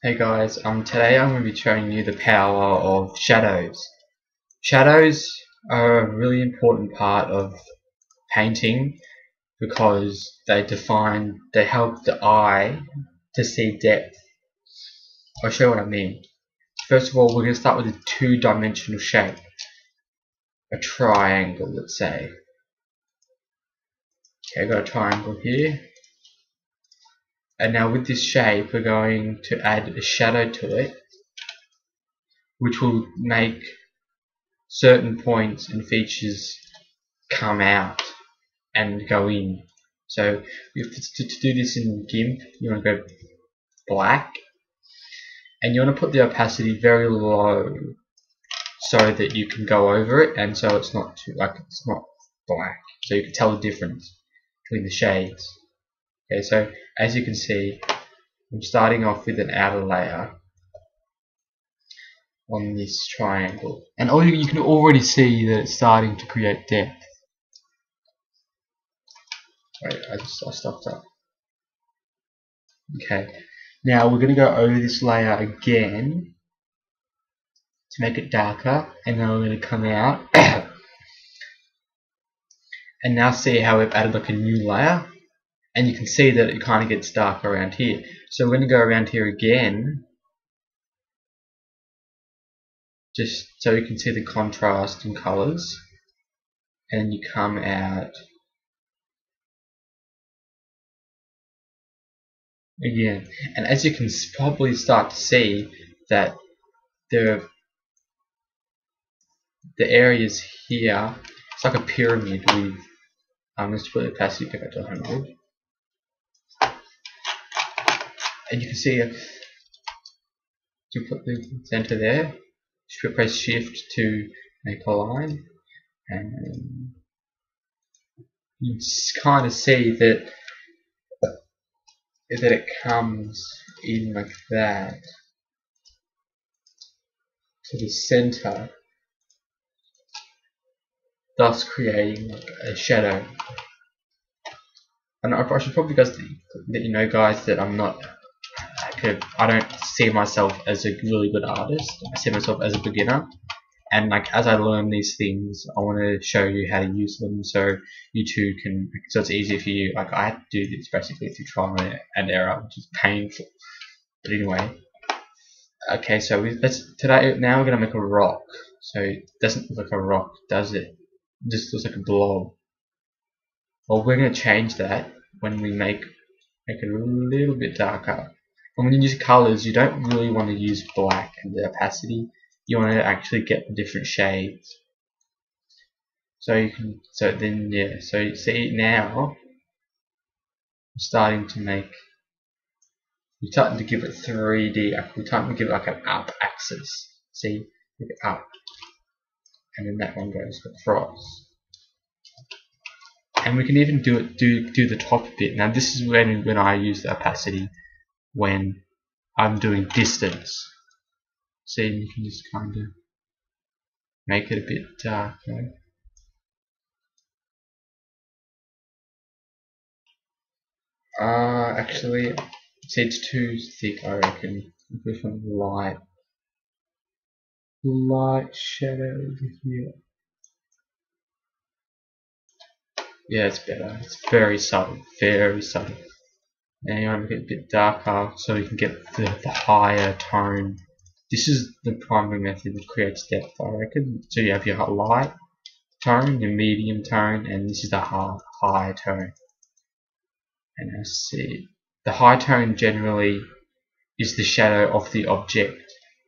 Hey guys, today I'm going to be showing you the power of shadows. Shadows are a really important part of painting because they help the eye to see depth. I'll show you what I mean. First of all, we're going to start with a two-dimensional shape. A triangle, let's say. Okay, I've got a triangle here. And now with this shape, we're going to add a shadow to it, which will make certain points and features come out and go in. So to do this in GIMP, you want to go black, and you want to put the opacity very low so that you can go over it, and so it's not it's not black, so you can tell the difference between the shades. Okay, so as you can see, I'm starting off with an outer layer on this triangle, and you can already see that it's starting to create depth. Wait, I stopped up. Okay, now we're going to go over this layer again to make it darker, and then we're going to come out and now see how we've added like a new layer, and you can see that it kind of gets dark around here. So we're going to go around here again just so you can see the contrast in colors, and you come out again, and as you can probably start to see that the areas here, it's like a pyramid with let's put the opacity back up to 100, and you can see you put the center there, press shift to make a line, and you kind of see that it comes in like that to the center, thus creating like a shadow. And I should probably let you know, guys, that I don't see myself as a really good artist. I see myself as a beginner, and as I learn these things, I want to show you how to use them so you too can, so it's easier for you. I had to do this basically through trial and error, which is painful. But anyway, okay, so now we're gonna make a rock. So it doesn't look like a rock, does it? It just looks like a blob. Well, we're gonna change that when we make it a little bit darker. And when you use colors, you don't really want to use black and the opacity. You want to actually get the different shades. So you see now, I'm starting to give it 3D. We're starting to give it like an up axis. See, look it up, and then that one goes across. And we can even do the top bit. Now this is when I use the opacity when I'm doing distance. See, you can just kind of make it a bit darker. Actually, see, it's too thick, I reckon. This one light shadow over here. Yeah, it's better. It's very subtle, very subtle. Now you want to get a bit darker so you can get the higher tone. This is the primary method that creates depth, I reckon. So you have your light tone, your medium tone, and this is the high tone. And I see the high tone generally is the shadow of the object,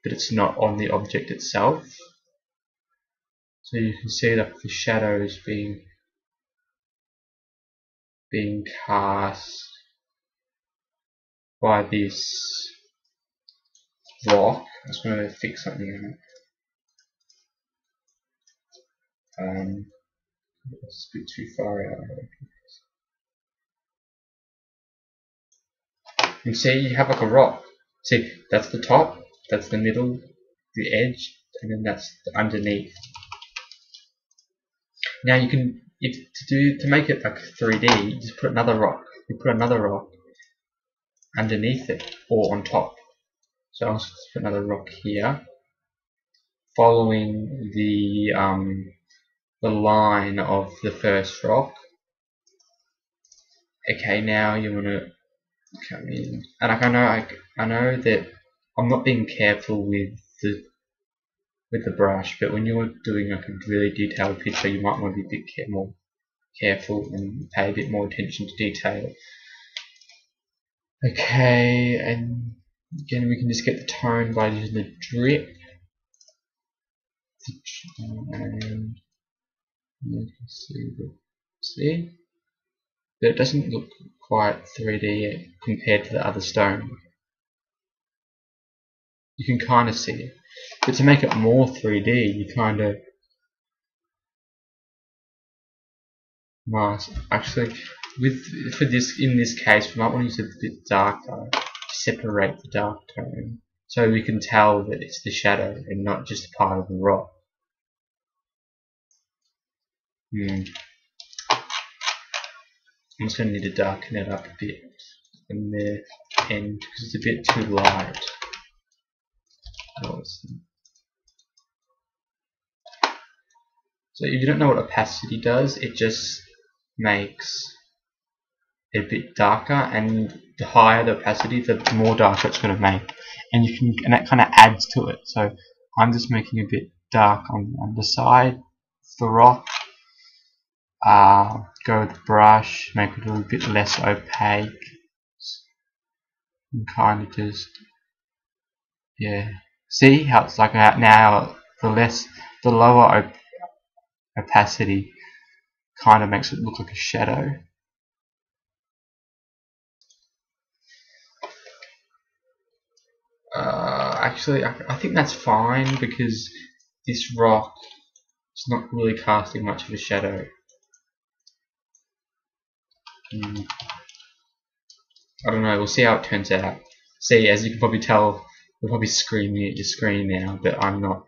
but it's not on the object itself. So you can see that the shadow is being cast by this rock. I just want to fix something out. It's a bit too far out. You see, you have like a rock. See, that's the top, that's the middle, the edge, and then that's the underneath. Now you can, to make it like 3D, you just put another rock. You put another rock underneath it or on top. So I'll just put another rock here, following the line of the first rock. Okay, now you want to come in, and I know that I'm not being careful with the brush, but when you're doing like a really detailed picture, you might want to be a bit more careful and pay a bit more attention to detail. Okay, and again we can just get the tone by using the drip, and you can see but it doesn't look quite 3D yet compared to the other stone. You can kind of see it, but to make it more 3D, you kind of nice. Actually, in this case, we might want to use it a bit darker to separate the dark tone, so we can tell that it's the shadow and not just a part of the rock. I'm just going to need to darken it up a bit in the end because it's a bit too light. So if you don't know what opacity does, it just makes it a bit darker, and the higher the opacity, the more darker it's going to make, and that kind of adds to it. So I'm just making a bit dark on the underside of the rock. Go with the brush, make it a little bit less opaque, and kind of just, yeah. See how it's like now the lower opacity kind of makes it look like a shadow. Actually, I think that's fine because this rock is not really casting much of a shadow. I don't know, we'll see how it turns out. See, as you can probably tell, you're probably screaming at your screen now, but I'm not.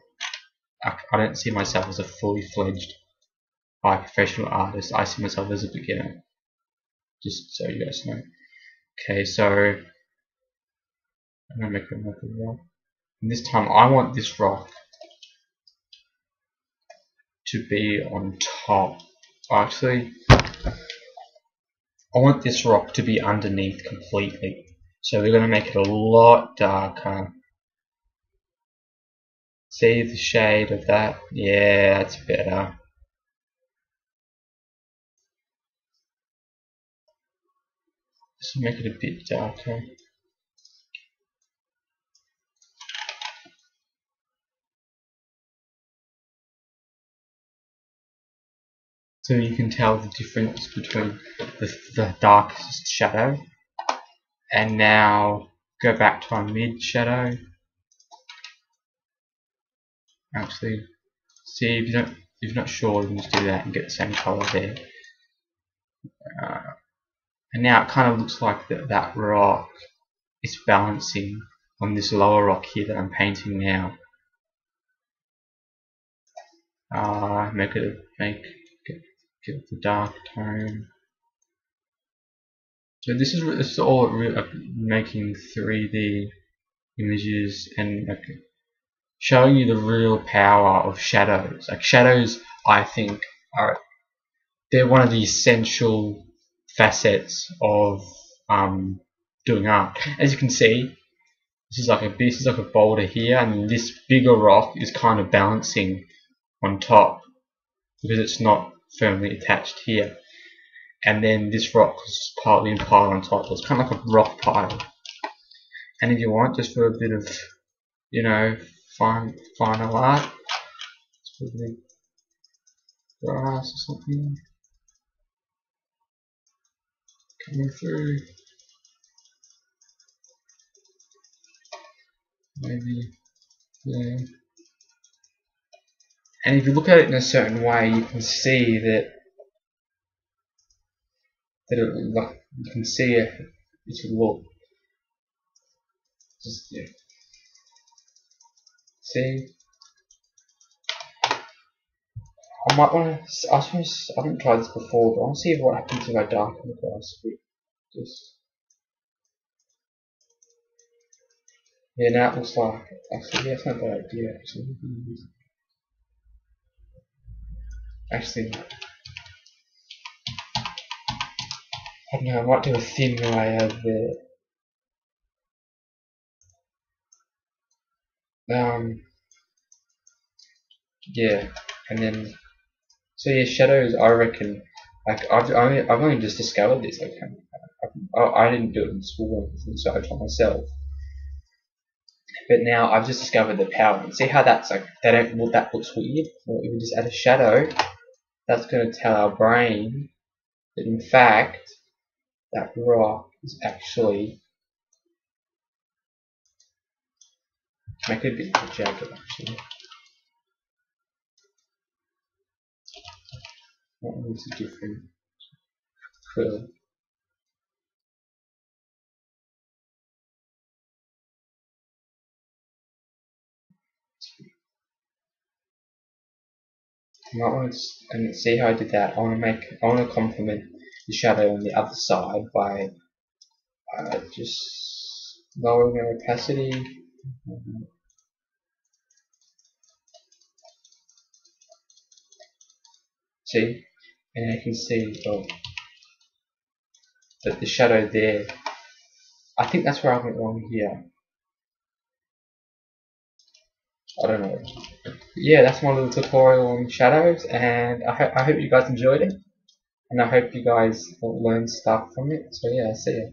I don't see myself as a fully fledged professional artist. I see myself as a beginner, just so you guys know. Okay, so I'm gonna make another rock, and this time I want this rock to be on top. Actually, I want this rock to be underneath completely. So we're gonna make it a lot darker. See the shade of that? Yeah, that's better. Let's make it a bit darker. So you can tell the difference between the darkest shadow. And now go back to our mid shadow. Actually, see if you're not sure, you can just do that and get the same color there. And now it kind of looks like that rock is balancing on this lower rock here that I'm painting now. Get the dark tone. So this is all making 3D images and like showing you the real power of shadows. Like shadows, I think they're one of the essential facets of doing art. As you can see, this is like a boulder here, and this bigger rock is kind of balancing on top because it's not firmly attached here. And then this rock is partly piled on top, so it's kind of like a rock pile. And if you want, just for a bit of, final art, let's put a bit of grass or something coming through. Maybe there. And if you look at it in a certain way, you can see that you can see it look. Just yeah. See, I might want to. I haven't tried this before, but I want to see what happens if I darken the grass a bit. Just Yeah, now it looks like, actually, yeah, it's not a bad idea, actually. Actually, I don't know, I might do a thin layer there. Yeah, and then, so yeah, shadows, I reckon, like, I've only just discovered this, like, I didn't do it in school or anything, so I taught myself. But now I've just discovered the power. And see how that's like, that looks weird? Or if we just add a shadow, that's going to tell our brain that in fact, that rock is actually, make it a bit more jagged actually. That one's a different curl. You might want to, and see how I did that. I want to complement the shadow on the other side by just lowering the opacity. See, and I can see that the shadow there. I think that's where I went wrong here. I don't know. Yeah, that's my little tutorial on shadows, and I hope you guys enjoyed it, and I hope you guys learned stuff from it. So yeah, see ya.